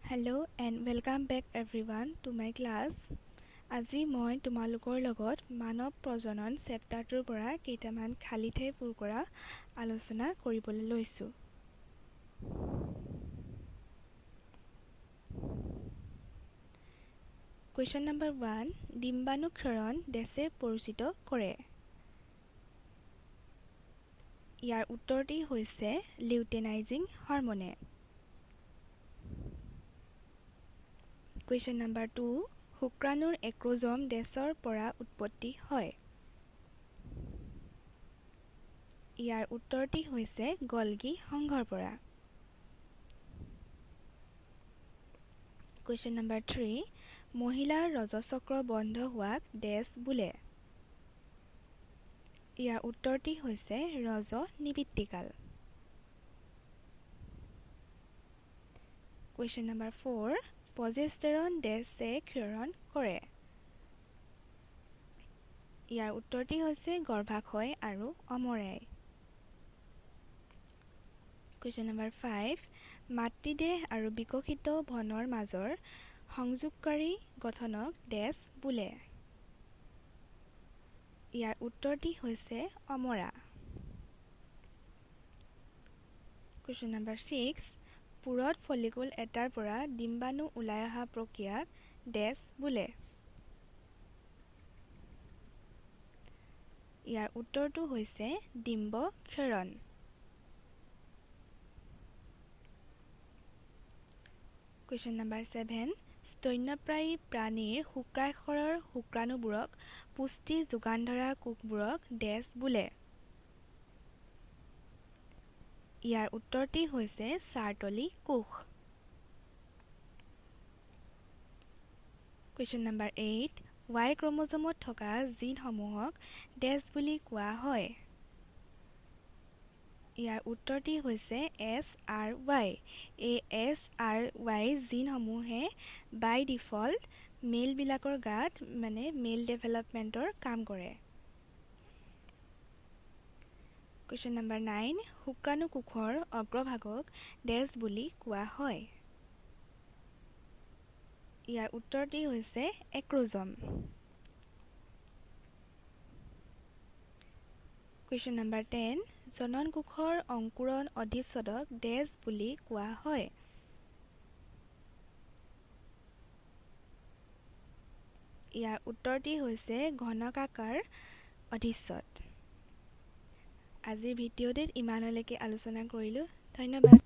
Hello and welcome back everyone to my class. আজি মই তোমালোকৰ লগত মানৱ প্ৰজনন চেপ্টাৰটোৰ পৰা কেইটামান খালি ঠাই পূৰ কৰা আলোচনা কৰিবলৈ লৈছোঁ। Question number 1, ডিম্বাণুক্ষৰণ দেশে পৰিচিত কৰে। ইয়াৰ উত্তৰটি হৈছে লিউটেনাইজিং হৰমনে। Question number 2, শুক্ৰাণুৰ এক্ৰজম দেশৰ পৰা উৎপত্তি হয়। ইয়াৰ উত্তৰটি হৈছে গলগী সংঘৰ পৰা। Question number 3, মহিলাৰ ৰজচক্ৰ বন্ধ হোৱাক ডেছ বোলে। ইয়াৰ উত্তৰটি হৈছে ৰজ নিবৃত্তিকাল। Question number 4, প্ৰজেষ্টেৰন ডেছে ক্ষৰণ কৰে। ইয়াৰ উত্তৰটি হৈছে গৰ্ভাশয় আৰু অমৰাই। Question number 5, মাতৃদেহ আৰু বিকশিত ভনৰ মাজৰ সংযোগকাৰী গঠনক ডেছ বোলে। ইয়াৰ উত্তৰটি হৈছে অমৰা। Question number 6, পুৰত ফলিকুল এটাৰ পৰা ডিম্বাণু ওলাই অহা প্ৰক্ৰিয়াক ডেছ বোলে। ইয়াৰ উত্তৰটো হৈছে ডিম্ব ক্ষৰণ। Question number 7, স্তন্যপ্ৰায়ী প্ৰাণীৰ শুক্ৰাশয়ৰ শুক্ৰাণুবোৰক পুষ্টি যোগান ধৰা কোষবোৰক ডেছ বোলে। ইয়াৰ উত্তৰটি হৈছে চাৰ্টলি কোষ। Question number 8, Y ক্ৰমোজমত থকা জিনসমূহক ডেছ বুলি কোৱা হয়। ইয়াৰ উত্তৰটি হৈছে SRY। এই SRY জিনসমূহে বাই ডিফল্ট মেলবিলাকৰ গাত মেল ডেভেলপমেণ্টৰ কাম কৰে। Question number 9, শুক্ৰাণু কোষৰ অগ্ৰভাগক ডেছ বুলি কোৱা হয়। ইয়াৰ উত্তৰটি হৈছে এক্ৰজম। Question number 10, জনন কোষৰ অংকুৰণ অধিচ্ছদক ডেছ বুলি কোৱা হয়। ইয়াৰ উত্তৰটি হৈছে ঘনকাকাৰ অধিচ্ছদ। আজিৰ ভিডিঅ'টিত ইমানলৈকে আলোচনা কৰিলোঁ। ধন্যবাদ।